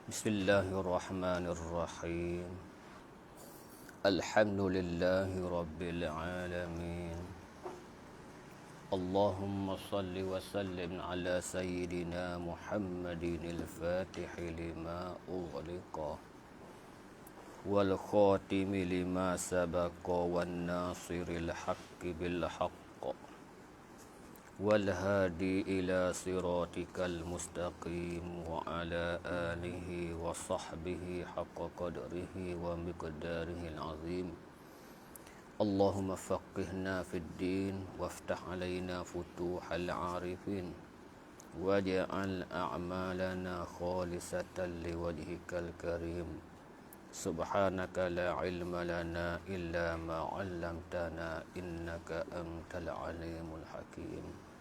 Bismillahirrahmanirrahim. Alhamdulillahi rabbil alamin. Allahumma salli wa sallim ala sayyidina Muhammadin al-Fatihi lima ughliqa wal khatimi lima sabaqa wan nasiril haqqi bil haqq wal hadi ila siratikal mustaqim wa ala alihi wa sahbihi haqqa qadrihi wa miqdarihil azim. Allahumma faqihna fid din waftah alaina futuhal arifin waj'al a'malana khalisatan liwajhikal karim. Subhanaka la ilma lana illa ma 'allamtana innaka antal alimul hakim.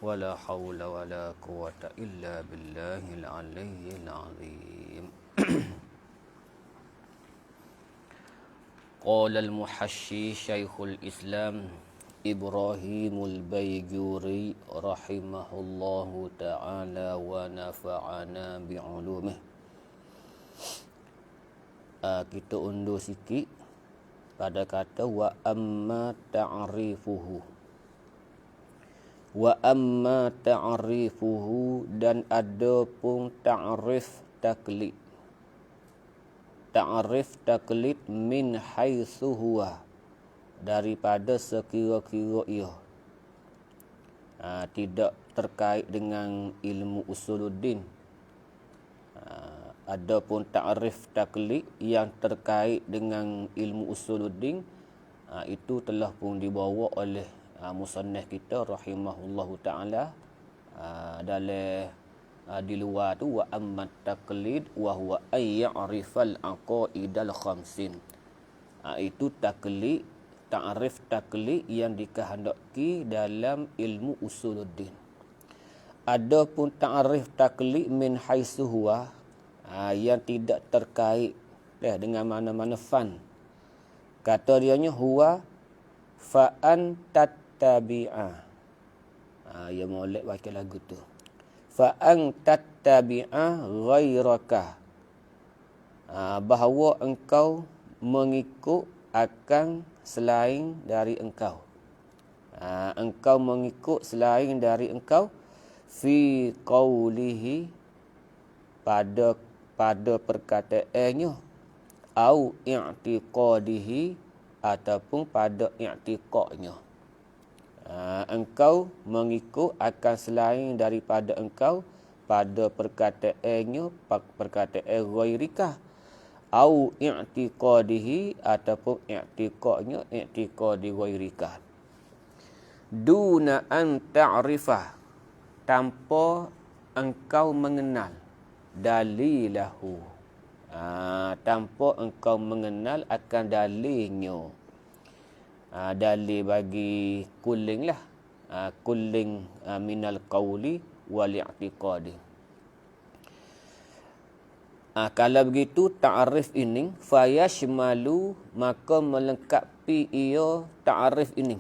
Wala haula wala quwata illa billahil aliyyil azim. Qala al-muhashshi Syekhul Islam Ibrahimul Baijuri rahimahullahu ta'ala wa nafa'ana bi'ulumih. Kita undur sikit pada kata wa amma ta'rifuhu. Wa amma ta'rifuhu, dan ada pun ta'rif taklid. Ta'rif taklid min haitsu huwa, daripada sekira-kira ia. Tidak terkait dengan ilmu usuluddin. Ada pun ta'rif taklid yang terkait dengan ilmu usuluddin, itu telah pun dibawa oleh musannaf kita rahimahullahu taala dalam di luar tu wa ammat taqlid wa huwa ay ya'rifal aqaidal khamsin. Itu taklid, ta'rif taklid yang dikehendaki dalam ilmu usuluddin. Adapun ta'rif taklid min haitsu huwa, yang tidak terkait dengan mana-mana fan. Kata dianya huwa fa anta tabi'a. Ya molek baca lagu tu. Fa anta tabi'a ghairaka. Bahawa engkau mengikut akan selain dari engkau. Engkau mengikut selain dari engkau fi qawlihi, pada perkataannya, au i'tiqadihi, ataupun pada i'tiqadnya. Engkau mengikut akan selain daripada engkau pada perkataannya, perkataan ghairika, au i'tiqadihi, ataupun i'tiqadnya, i'tiqadi ghairika. Duna an ta'rifah, tanpa engkau mengenal dalilahu, tanpa engkau mengenal akan dalilnya. Dalil bagi kulling lah, kulling minal qawli wal i'tiqadi. Kalau begitu ta'rif ini fayashmalu, maka melengkapi ia ta'rif ini.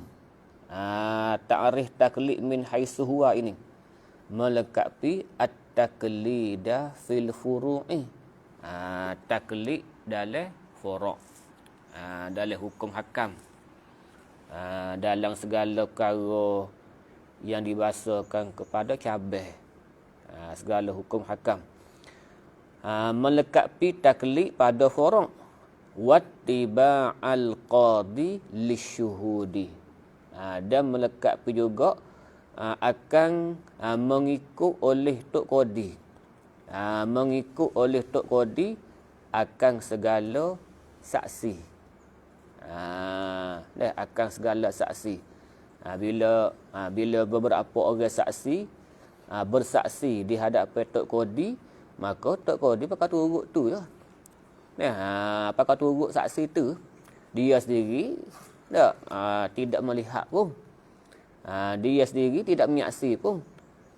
Ta'rif taklid min haitsu huwa ini melengkapi at-taklida fil furu'i. Taklid dalam furu', dalam hukum hakam, dalam segala perkara yang dibahasakan kepada cabih, segala hukum hakam. Melengkapi taklid pada furu'. Wattiba'al qadi lisyuhudi, dan melengkapi juga akan mengikut oleh Tok Qadi. Mengikut oleh Tok Qadi akan segala saksi. Akan segala saksi. Bila beberapa orang saksi bersaksi di hadapan Tok Qadi, maka Tok Qadi pakai turut tu ya. Pakai turut saksi tu, dia sendiri tidak melihat pun. Dia sendiri tidak menyaksi pun.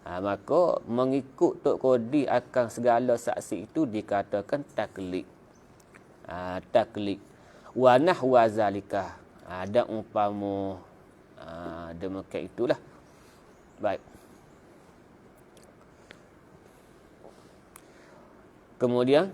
Maka mengikut Tok Qadi akan segala saksi itu dikatakan taklid. Taklid. Wa nahwa zalika. Dan umpama demikian itulah. Baik. Kemudian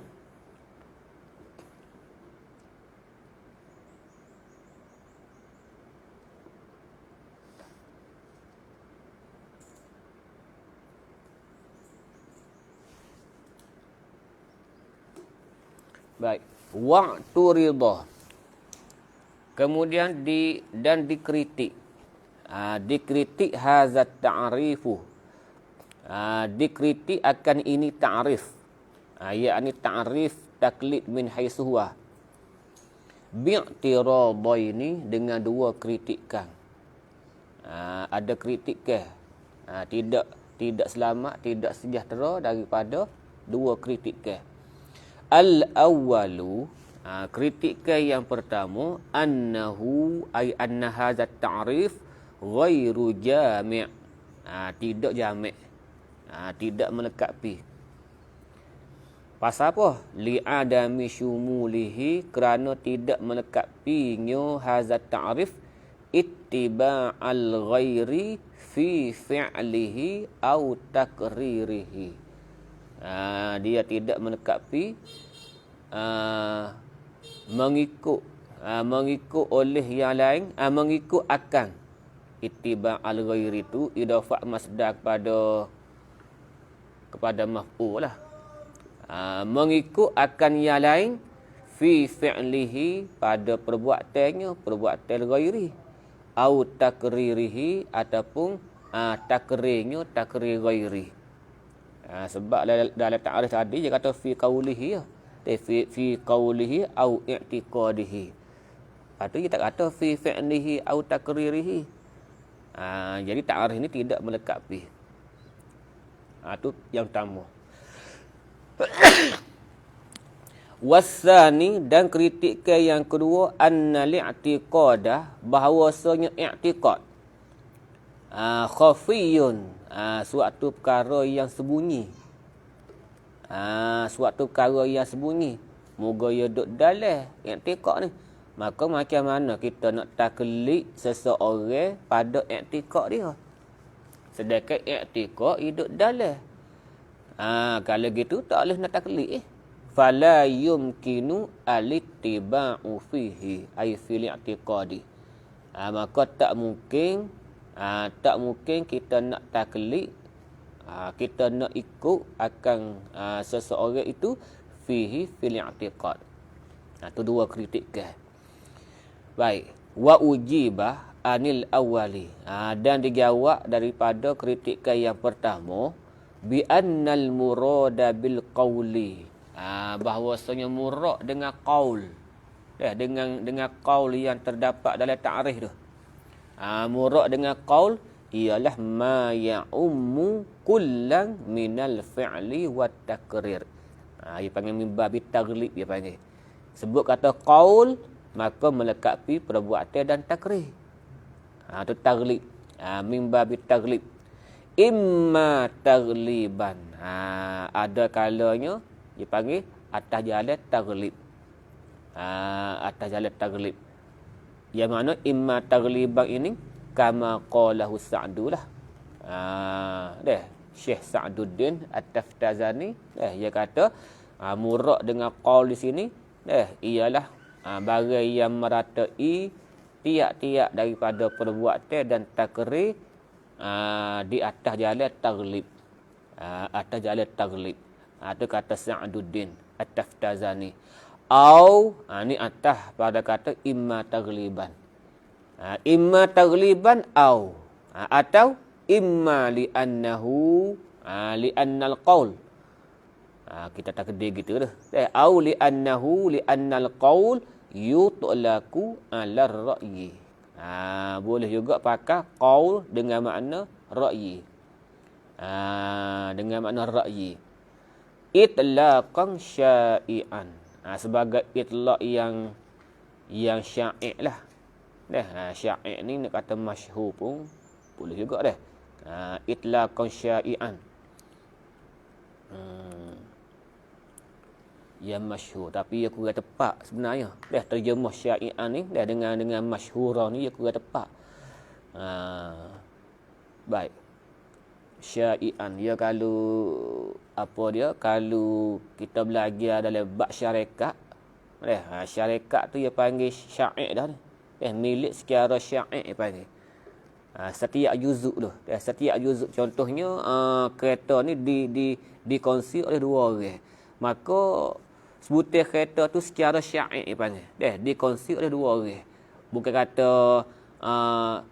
baik, waqtu ridha. Kemudian dikritik. Dikritik hazat ta'rifu. Dikritik akan ini ta'rif. Yakni ta'rif taklid min haitsu huwa. Bi'tiradaini dengan dua kritikan. Ada kritik ke? Tidak selamat, tidak sejahtera daripada dua kritik ke. Al-awwalu, kritik ke yang pertama, annahu ay anna hadha ta'rif ghairu jami'. Tidak jami'. Tidak melengkapi. Pasal apa? Li'adami syumulihi, kerana tidak melengkapinya hadha ta'rif ittiba'al ghairi fi fi'lihi au takririhi. Dia tidak melengkapi mengikut oleh yang lain, mengikut akan. Ittiba'al ghairi itu idafah masdar kepada maf'ul lah. Mengikut akan yang lain fi fi'lihi, pada perbuatannya, perbuatan ghairi, au takririhi, ataupun takrirnya, takrir ghairi. Sebab dalam ta'arif tadi dia kata fi qaulihi, fi qaulihi au i'tiqadihi. Lepas tu dia tak kata fi fi'lihi au takririhi. Jadi ta'arif ini tidak melengkapi. Itu yang pertama. Wasani, dan kritik ke yang kedua, anna li'tiqadah, bahawasanya i'tiqad khafiyun, suatu perkara yang sembunyi. Suatu perkara yang sembunyi. Moga ia duduk dalam i'tiqad ni. Maka macam mana kita nak taklid seseorang pada i'tiqad dia? Sedangkan i'tiqad hidup dalam. Kalau gitu tak boleh nak taklid. Fala yumkinu alittiba'u fihi ay fil i'tiqadi. Maka tak mungkin kita nak taklid, kita nak ikut akan seseorang itu fihi fil i'tiqad. Itu dua kritik kan. Baik, wa ujibah anil awwali. Dan dijawab daripada kritikan yang pertama, bi annal murada bil qawli, bahwasanya murad dengan qaul, dengan qaul yang terdapat dalam ta'rif tu. Murad dengan qaul ialah ma ya'ummu kullan minal fi'li wat takrir. Dia panggil min babi taghlib, dia panggil. Sebut kata qaul, maka melengkapi perbuatan dan takrir. Itu taghlib. Min babi taghlib. Imma taghliban. Ada kalanya dia panggil atas jalan taghlib. Atas jalan taghlib. Yang mana imma taghliban ini kama qalahu Sa'du lah. Syekh Sa'duddin At-Taftazani, dia kata murad dengan qaul di sini ialah barang yang meratai tiap-tiap daripada perbuatan dan takrir di atas jalan taghlib. Atas jalan taghlib. Itu kata Sa'duddin At-Taftazani. Au, ni atas pada kata imma taghliban. Imma taghliban au, atau imma li'annahu, li'annal qaul. Kita takdir gitu dah. Au li'annahu, li'annal qaul yutlaqu 'ala ar-ra'yi. Boleh juga pakai qaul dengan makna ra'yi. Dengan makna ra'yi. Itlaqan sya'i'an. Sebagai itlaq yang sya'i' lah. Sya'i' ni nak kata masyhur pun boleh juga dah. Itlaqan sya'i'an. Yang masyhur, tapi ia kurang tepat sebenarnya. Terjemah sya'i'an ni dengan masyhurah ni ia kurang tepat. Baik. syai'an. Ya kalau apa dia? Kalau kita belajar dalam bab syarikat, syarikat tu dia panggil syai' dah ni. Milik secara syai' panggil. Setiap juzuk tu. Setiap juzuk contohnya kereta ni dikongsi oleh dua orang. Maka sebutir kereta tu secara syai' panggil. Dikongsi oleh dua orang. Bukan kata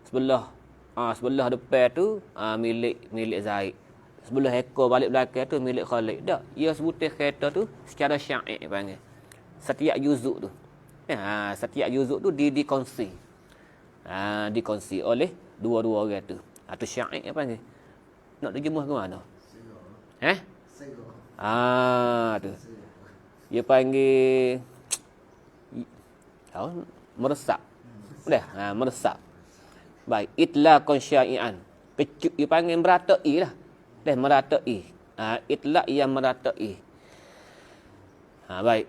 sebelah depan tu milik Zaid. Sebelah ekor balik belakang tu milik Khalid. Tak. Ia sebutir kereta tu secara syai' panggil. Setiap juzuk tu. Setiap juzuk tu dikongsi. Dikongsi oleh dua-dua orang tu. Tu syai' apa panggil? Nak terjemah ke mana? Tu. Dia panggil meresap. Meresap. Baik, itlaqan syai'an. Dia panggil meratai lah. Meratai. Itlaq yang meratai. Baik.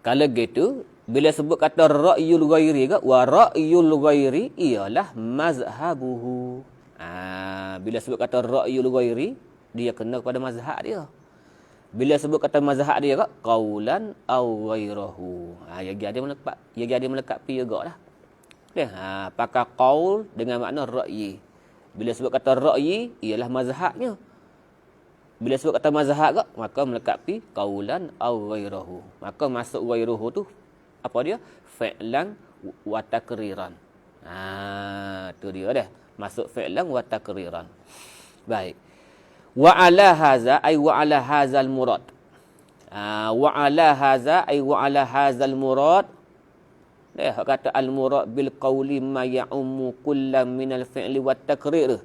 Kalau gitu, bila sebut kata ra'yul ghairi ke, wa ra'yul ghairi ialah mazhabuhu. Bila sebut kata ra'yul ghairi, dia kena kepada mazhab dia. Bila sebut kata mazhab dia ke, qaulan aw ghairahu. Ia jadi melengkapi juga lah. Pakai qaul dengan makna ra'yi. Bila sebut kata ra'yi, ialah mazhabnya. Bila sebut kata mazhab ke, maka melengkapi qaulan aw ghairahu. Maka masuk ghairahu tu apa dia? Fi'lan wa takriran. Tu dia dah. Masuk fi'lan wa takriran. Baik. Wa ala haza ay wa ala hazal murad. Wa ala haza ay wa ala hazal murad. Kata al murad bil qawli ma ya'ummu kullam min al fi'li wat takrir.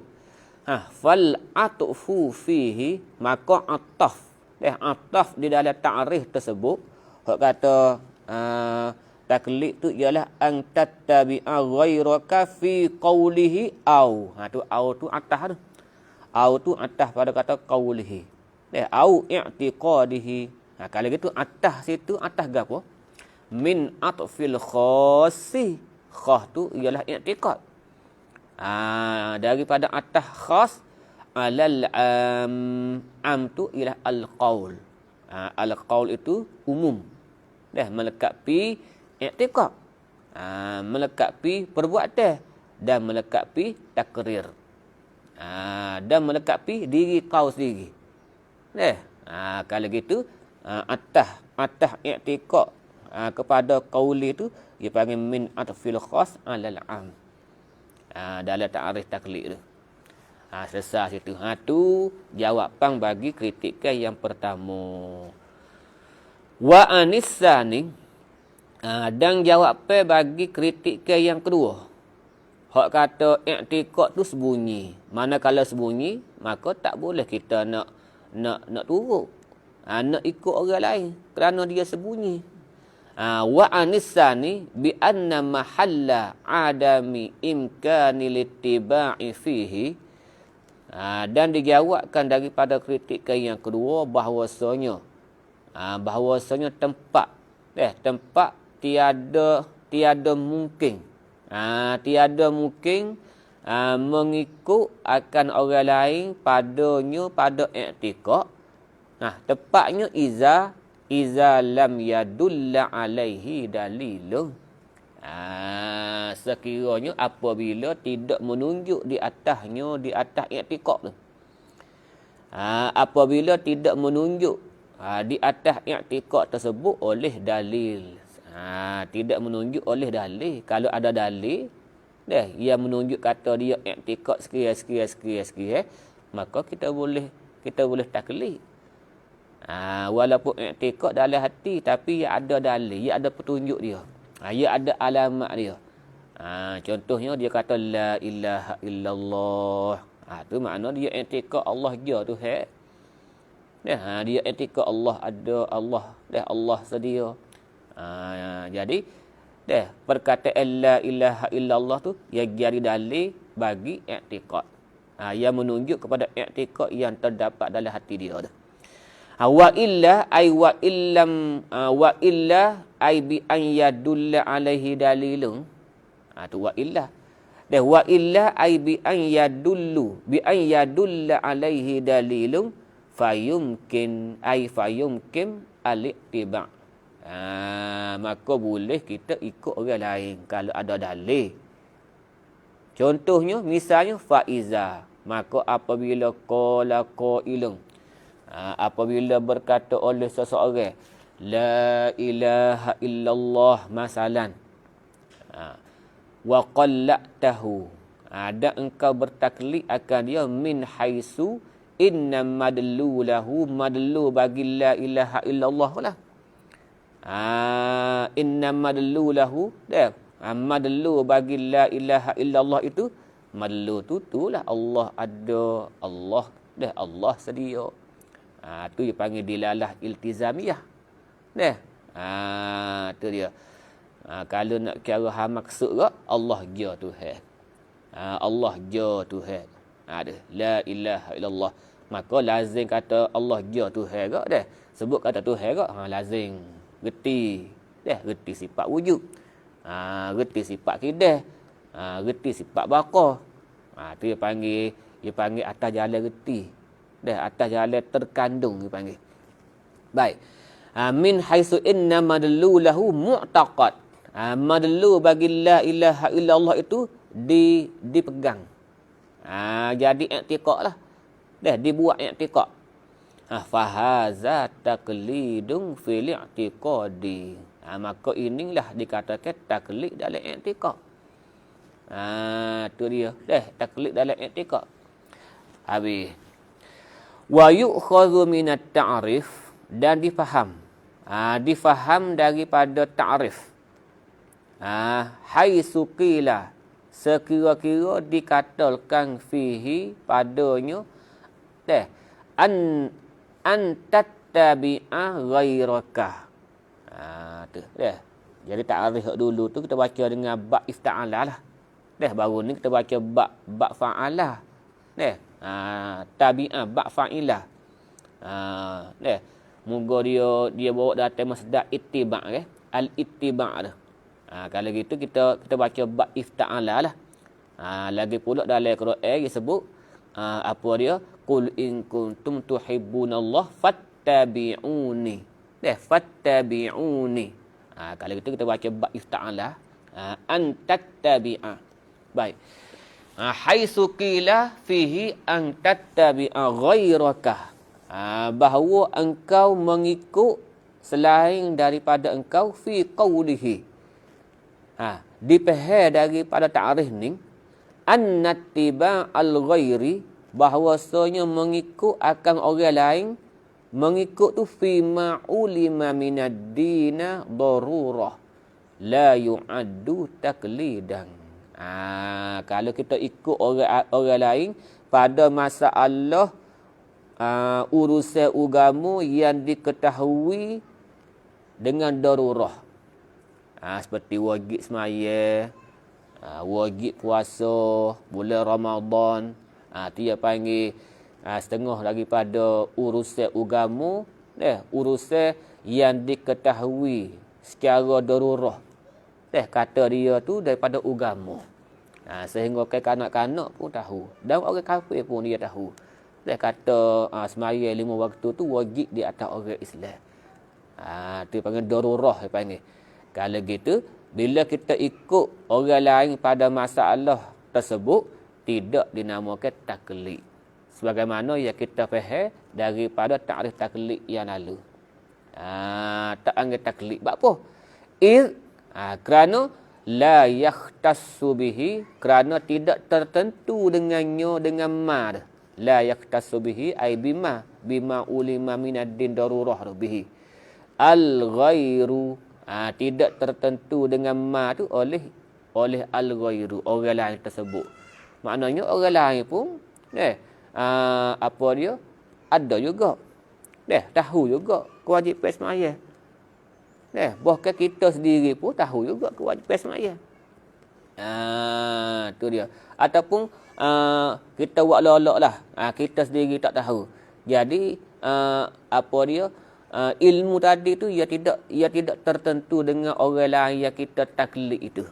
Fal atfu fihi, maka ataf. Ataf di dalam ta'rif tersebut, kata taklid tu ialah an tattabi'a ghairaka fi qawlihi au. Tu au tu atah tu. Au tu atah pada kata qawlihi. Au i'tiqadihi. Kalau gitu atah situ atah gapo? Min atfil khasi. Khas tu ialah i'tiqad. Daripada atah khas alal am tu ialah al-qaul. Al-qaul itu umum. Melengkapi i'tiqad. Melengkapi perbuatan dan melengkapi takrir. Dan melengkapi diri kau sendiri. Kalau gitu atah i'tiqad kepada qauli tu dia panggil min atfil khas alal am. Dalam ta'arif taklid tu. Selesai situ. Tu jawapan bagi kritikan yang pertama. Wa anisani, dan jawapan bagi kritikan yang kedua. Hak kata i'tiqad tu sembunyi. Manakala sembunyi, maka tak boleh kita nak turut. Nak ikut orang lain kerana dia sembunyi. Wa anisani bi anna mahalla adami imkanil ittiba'i fihi. Dan dijawabkan daripada kritikan yang kedua bahawasanya tempat tiada mungkin mengikut akan orang lain pada i'tiqad. Tepatnya iza lam yadulla alaihi dalilun. Sekiranya apabila tidak menunjuk di atas i'tiqad tu. Apabila tidak menunjuk di atas i'tiqad tersebut oleh dalil. Tidak menunjuk oleh dalil. Kalau ada dalil yang menunjuk kata dia i'tiqad sekian, maka kita boleh taklid. Walaupun i'tiqad dalam hati, tapi ia ada dalil, ia ada petunjuk dia. Ia ada alamat dia. Contohnya dia kata la ilaha illallah. Tu makna dia i'tiqad Allah je Tuhan. Dia i'tiqad Allah ada, Allah sedia. Jadi perkataan la ilaha illallah tu yang jadi dalil bagi i'tiqad. Yang menunjuk kepada i'tiqad yang terdapat dalam hati dia tu. Wa illa ay bi an yadulla alaihi dalilun. Tu wa illa. Dan wa illa ay bi an yadulla alaihi dalilun fayumkin al-ittiba'. Maka boleh kita ikut orang lain kalau ada dalil. Contohnya, misalnya faiza, maka apabila qala qailun, apabila berkata oleh seseorang la ilaha illallah masalan, wa qallatahu, ada engkau bertaklid akan dia min haisu inna madlu bagi la ilaha illallah lah. Inna madlu madlu bagi la ilaha illallah itu, madlu tu itulah Allah ada, Allah sedia. Tu dia panggil dilalah iltizamiyah. Tu dia. Kalau nak kira maksud ke, Allah je Tuhan. Allah je Tuhan. La ilaha illallah. Maka lazim kata Allah je Tuhan ke dah. Sebut kata Tuhan ke, lazim reti. Reti sifat wujud. Reti sifat kidah. Reti sifat baqa. Tu dia panggil atas jalan reti. Atas jalan terkandung dia panggil. Baik. Min haitsu inna madlu lahu mu'taqad. Madlu bagi la ilaha illallah itu dipegang. Jadi i'tiqad lah. Dibuat i'tiqad. Fahaza taqlidun fil i'tiqadi. Maka inilah dikatakan taklid dalam i'tiqad. Tu dia. Taklid dalam i'tiqad. Habis. Wa yu'khadhu minat ta'rif, dan difaham. Difaham daripada ta'rif. Haitsu qila, sekira-kira dikatakan fihi padanya an tattabi'a ghairaka. Tu jadi ta'rif dulu tu kita baca dengan ba ifta'ala lah. Baru ni kita baca ba fa'ala. Tabi'a ba fa'ilah. Moga dia bawa datang masdar ittiba' al-ittiba' tu. Kalau gitu kita baca ba ifta'ala lah. Lagi pula dalam Quran disebut apa dia? Qul in kuntum tuhibbunallah fattabi'uni. Fattabi'uni. Kalau gitu kita baca ba ifta'ala, an tattabi'a. Baik. Haitsu qila fihi an tattabi'a ghairaka. Bahawa engkau mengikut selain daripada engkau fi qawlihi. Dipahami daripada ta'rif ni, annattiba al-ghairi, bahawasanya mengikut akan orang lain, mengikut tu fi ma'ulima minad dina darurah la yu'addu taklidan. Kalau kita ikut orang lain pada masalah urusan agama yang diketahui dengan darurah, seperti wajib semaya, wajib puasa, bulan Ramadan, dia panggil setengah daripada urusan agama, urusan yang diketahui secara darurah. Kata dia tu daripada agama. Sehingga kanak-kanak pun tahu, dan orang kafir pun dia tahu. Dia kata semaya 5 waktu tu wajib di atas orang Islam. Tu panggil darurah dia panggil. Kalau gitu, bila kita ikut orang lain pada masalah tersebut, tidak dinamakan taklid. Sebagaimana yang kita faham daripada ta'rif taklid yang lalu. Tak anggap taklid. Sebab apa? Kerana la yakhtassu bihi, kerana tidak tertentu dengannya dengan ma. La yakhtassu bihi ay bima ulima minad din darurah bihi. Al-ghairu, tidak tertentu dengan ma tu oleh al-ghairu, orang lain tersebut. Maknanya orang lain pun apa dia ada juga. Tahu juga kewajipan sembahyang. Bahkan kita sendiri pun tahu juga kewajipan sembahyang. Tu dia. Ataupun kita buat lolok lah. Kita sendiri tak tahu. Jadi apa dia? Ilmu tadi tu ia tidak tertentu dengan orang lain yang kita taklid itu.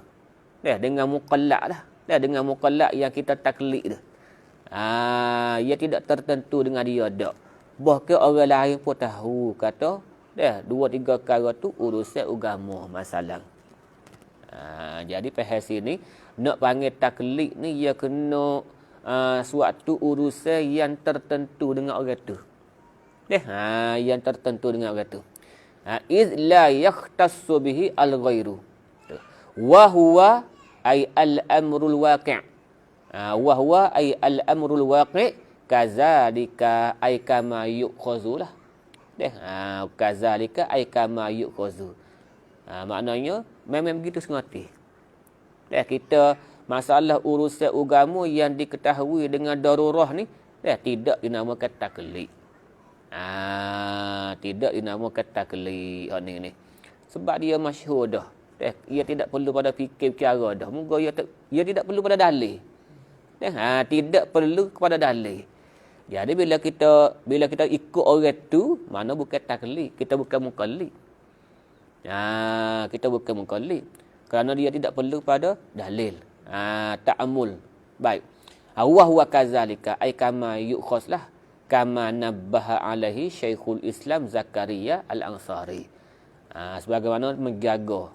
Dengan muqallad lah. Dan dengan muqallad yang kita taklid tu. Ia tidak tertentu dengan dia dak. Bahkan orang lain pun tahu kata dah 2-3 perkara tu urusan agama masalah. Jadi faham sini nak panggil taklid ni ia kena suatu urusan yang tertentu dengan orang tu. Yang tertentu dengan orang tu. Iz la yakhtassu bihi al-ghairu. Wa huwa ay al-amrul waqi'. Wa huwa ay al-amrul waqi' kazalika ay kama yu'khazu lah. Kazalika ay kama yu'khazu. Maknanya memang begitu sengaja. Kita masalah urusan agama yang diketahui dengan darurah ni tidak dinamakan taklid. Tidak dinamakan taklid ni. Sebab dia masyhur dah. Ia tidak perlu pada fikir cara dah. Moga ia tidak perlu pada dalil. Tidak perlu kepada dalil. Jadi bila kita ikut orang tu, mana bukan taklid, kita bukan muqallid. Kita bukan muqallid kerana dia tidak perlu pada dalil. Ta'ammul. Baik. Wa huwa kazalika ay kama yu'khas lah kama nabbaha alaihi Syekhul Islam Zakaria Al-Ansari. Sebagaimana menjaga,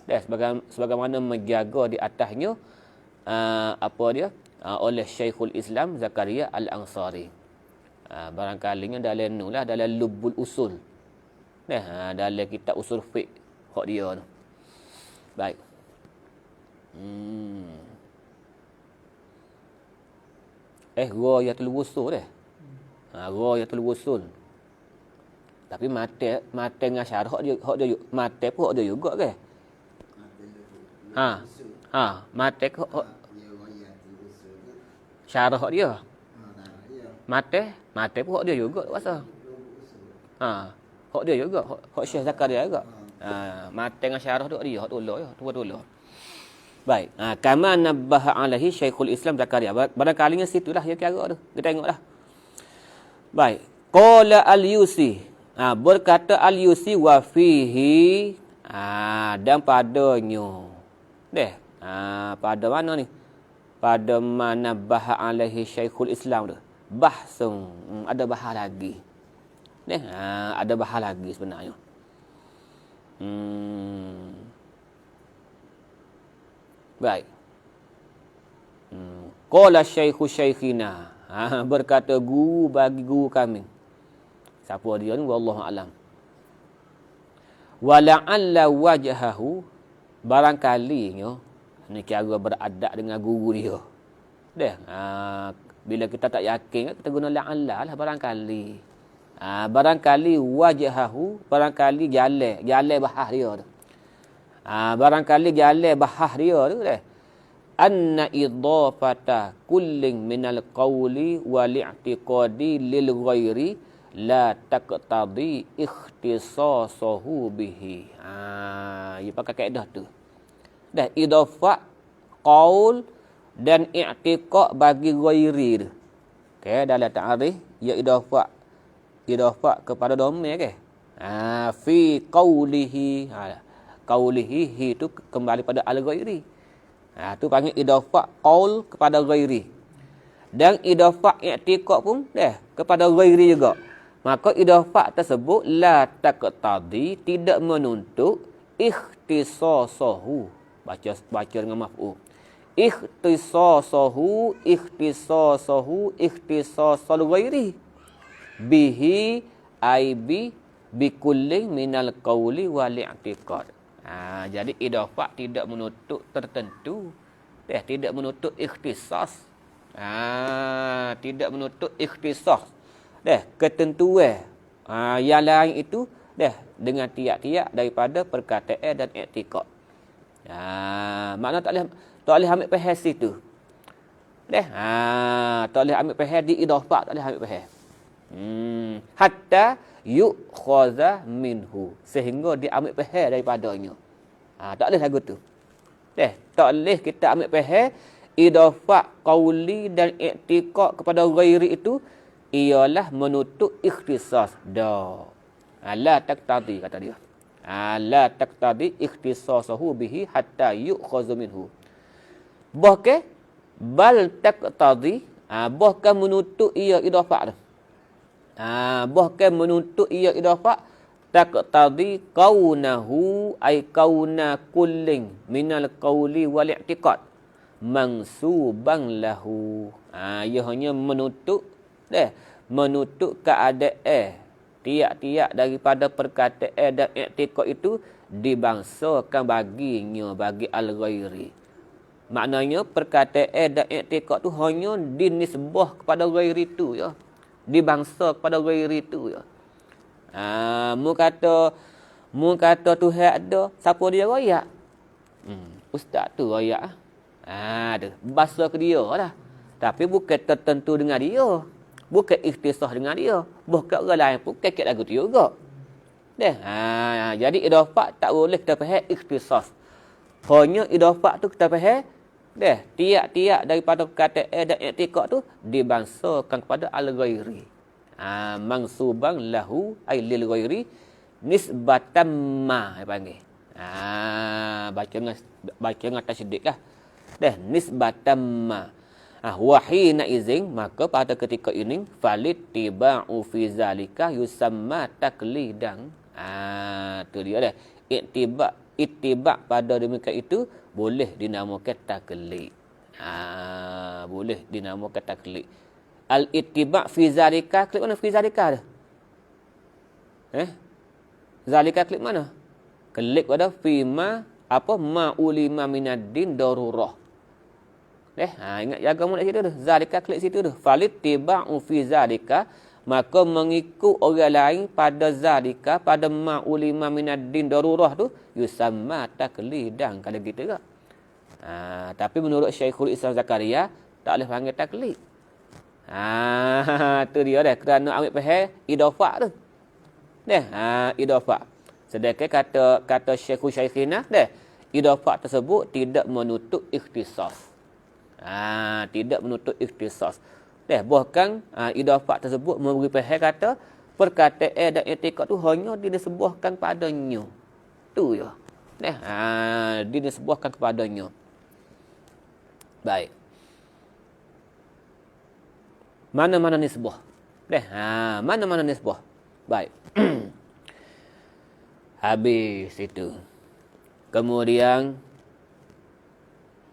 sebagaimana menjaga di atasnya oleh Syekhul Islam Zakaria Al-Ansari. Barangkalinya dalam nulah dalam Lubbul Usul. Dalam kitab usul fiqh hak dia tu. Baik. Ghayatul Wusul dah. Ghayatul Wusul. Tapi mate dengan syarah hak dia mate pun hak dia juga ke? Mate ke syarah hak dia. Mate pun hak dia juga rasa. Hak dia juga, hak Syekh Zakaria juga. Mate dengan syarah tu dia, hak tolak ya, tolak. Baik. Kama nabbaha alaihi Syekhul Islam Zakaria. Barangkalinya situlah dia kira tu. Kita tengoklah. Baik. Qala al-Yusi. Berkata al-Yusi wa fihi dan padanya. Pada mana ni? Pada mana bahas alaihi Syekhul Islam tu. Bahsun. Ada bahas lagi. Ada bahas lagi sebenarnya. Baik. Qala Syekhu Syekhina. Berkata guru bagi guru kami. Siapa dia ni? Wallahu a'lam. Wa la'alla wajhahu, barangkalinya ni kira beradab dengan guru dia. Bila kita tak yakin kita guna la'alla lah barangkali. Barangkali wajhahu, barangkali jalan bahas dia tu. Barangkali jalan bahas dia tu anna idhafata kullin minal qawli wal i'tiqadi lil ghairi la taqtadi ikhtisasahu bihi. Dia pakai kaedah tu. Idhafat qaul dan i'tiqad bagi ghairi tu. Dalam ta'arif ya idhafat kepada dhamir fi qawlihi. Qawlihi itu kembali pada al-ghairi. Tu panggil idhafat qaul kepada ghairi. Dan idhafat i'tiqad pun kepada ghairi juga. Maka idhafat tersebut la taqtadi, tidak menuntut ikhtisasahu. Baca dengan maf'ul. Ikhtisasal ghairi. Bihi aibi bikullin minal qawli wal i'tiqad. Jadi idhafat tidak menuntut tertentu. Tidak menuntut ikhtisas. Tidak menuntut ikhtisas. Ketentuan. Yang lain itu dengan tiap-tiap daripada perkataan dan i'tiqad. Makna tak boleh ambil faham situ. Tak boleh ambil faham di idhafat, tak boleh ambil faham. Hatta yu'khaza minhu, sehingga dia ambil faham daripadanya. Tak boleh lagu tu. Tak boleh kita ambil faham idhafat qauli dan i'tiqad kepada ghairi itu ialah menuntut ikhtisas. La taqtadi kata dia. La taqtadi ikhtisasahu bihi hatta yu'khaza minhu. Bahkan bal taqtadi, bahkan menuntut ia idafah tu. Bahkan menuntut ia idafah taqtadi kaunahu ay kauna kullin minal qawli wal i'tiqad mansuban lahu. Ia hanya menuntut menuntut keadaan tiap-tiap daripada perkataan dan i'tiqad itu dibangsakan baginya, bagi al-ghairi. Maknanya perkataan dan i'tiqad tu hanya dinisbah kepada ghairi tu ya. Dibangsa kepada ghairi tu ya. Mu kata Tuhan ada, siapa dia royak? Ustaz tu royak. Tu bahasa ke dia lah. Tapi bukan tertentu dengan dia. Bukan ikhtisas dengan dia. Bukan orang lain pun kekek lagu tu juga. Jadi idafah tak boleh kita faham ikhtisas. Hanya idafah tu kita faham tiap-tiap daripada perkataan dan i'tiqad tu dibangsakan kepada al-ghairi. Mansuban lahu ay lil ghairi nisbatan ma dia panggil. Baca dengan tasydid lah. Nisbatan ma. Wahina izin, maka pada ketika ini falittiba'u fi zalika yusamma taqlidan. Tu dia dah. Ittiba' pada demikian itu boleh dinamakan taklid. Boleh dinamakan taklid. Al-ittiba' fi zalika, klik mana fi zalika dah? Zalika klik mana? Klik pada fi ma ulima minaddin darurah. Ingat jaga mulut situ tu. Zalika klik situ tu. Falittiba'u fi zalika, maka mengikut orang lain pada zalika, pada ma ulima minaddin darurah tu yusamma taklidan kalau gitu ke. Tapi menurut Syekhul Islam Zakaria tak boleh panggil taklid. Tu dia dah, kerana ambil faham idafah tu. Idafah. Sedangkan kata Syekhul Syekhina idafah tersebut tidak menutup ikhtisas. Tidak menutup ikhtisas. Bahkan idafah tersebut memberi faham kata perkataan dan i'tiqad tu hanya dinisbahkan padanya. Tu ya. Dinisbahkan kepadanya. Baik. Mana-mana nisbah. Mana-mana nisbah. Baik. Habis itu. Kemudian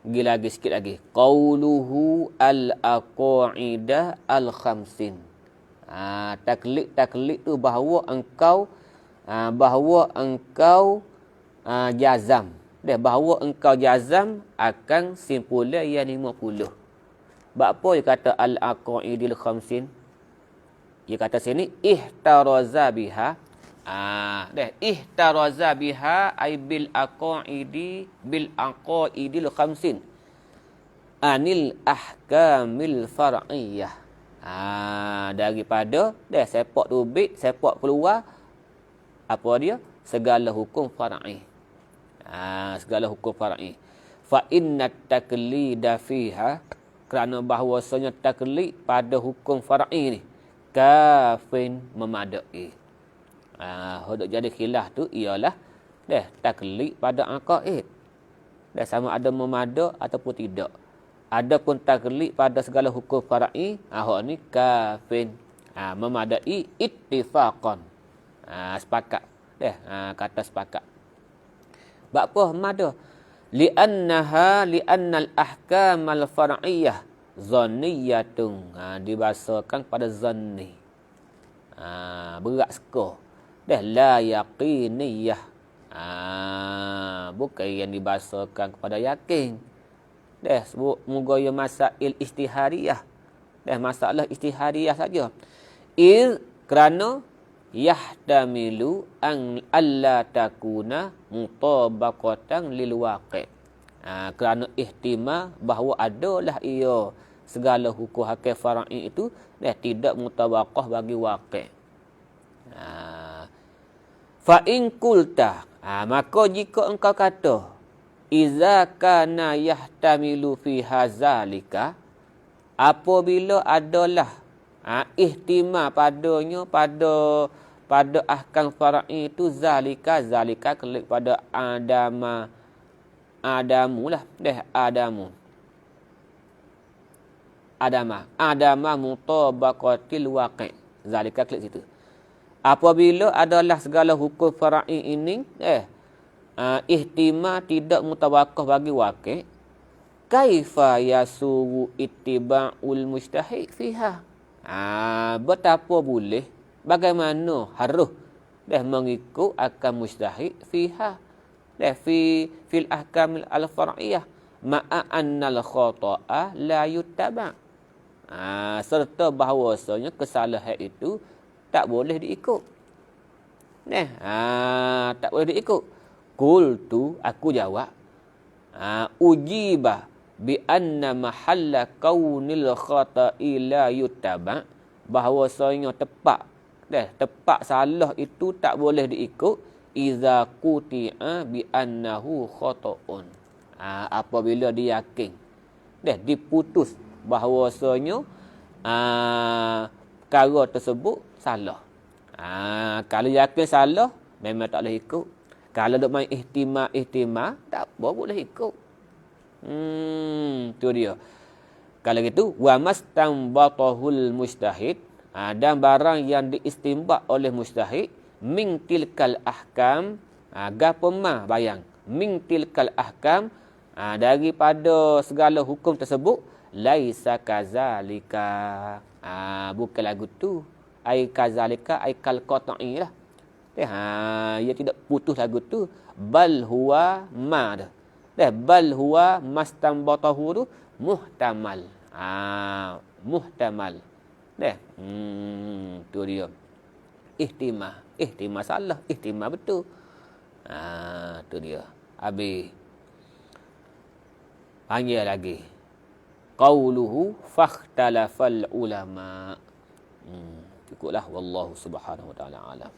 lagi sikit lagi. Qauluhu al-aqaidah al-khamsin. Taklid tu bahawa engkau jazam. Bahawa engkau jazam akan simpulan yang 50. Sebab apa dia kata al-aqaidil khamsin? Dia kata sini ihtaraza biha. Ihtaraza biha ay bil aqaidil khamsin anil ahkamil far'iyah. Daripada sepak tubik, sepak keluar apa dia? Segala hukum far'i. Segala hukum far'i. Fa inna taklida fiha, kerana bahawasanya taklid pada hukum far'i ni kafin memadai. Hodok jadi khilaf tu ialah taklid pada aqaid. Sama ada memadak ataupun tidak. Adapun taklid pada segala hukum far'i, hak ni kafin memadai ittifaqan. Sepakat. Kata sepakat. Bab apa mada? Li'annal ahkamal far'iyyah zanniyatun. Dibahasakan pada zanni. Berat skor. La yaqiniyah. Bukan yang dibahasakan kepada yakin. Sebut moga ya masail istihadiyah. Masalah istihadiyah saja. Kerana yahtamilu an alla takuna mutabaqatan lil waqi'. Kerana ihtimal bahawa adalah ia segala hukum hakam far'i itu tidak mutabaqah bagi waqi'. Fa in qulta, maka jika engkau kata iza kana yahtamilu fi hazalika, apabila adalah ihtimal padanya pada ahkam far'i itu zalika kelik pada adamu lah adamu. adama mutabaqatil waqi'. Zalika klik situ. Apabila adalah segala hukum fara'i ini ihtimal tidak mutabaqah bagi waqi', kaifa yasuru ittiba'ul mujtahid fiha. Betapa boleh, bagaimana harus mengikut akan mujtahid fiha, fil ahkamil al-far'iyah, ma'a annal khata'a la yuttaba'. Serta bahawasanya kesalahan itu tak boleh diikut. Tak boleh diikut. Qultu, aku jawab, ujiba bi anna mahalla kaunil khata'i la yuttaba', bahawasanya tepat salah itu tak boleh diikut iza quti'a bi annahu khata'un. Apabila dia yakin diputus bahawasanya perkara tersebut salah. Kalau yakin salah memang tak boleh ikut. Kalau dok main ihtimal tak apa, boleh ikut. Tu dia. Kalau gitu wa mastanbatahul mujtahid, dan barang yang diistinbat oleh mujtahid min tilkal ahkam, gapo mah bayang min tilkal ahkam, daripada segala hukum tersebut, laisa kazalika, bukan lagu tu, ai kazalika ai kal qata'i lah. Ia tidak putus lagu tu, bal huwa ma dah. Bal huwa mastambatahu tu muhtamal. Muhtamal. Tu dia. Ihtimal salah, ihtimal betul. Tu dia. Habis. Panggil lagi. Qauluhu fakhtalafal ulama. Cukuplah, wallahu subhanahu wa ta'ala alam.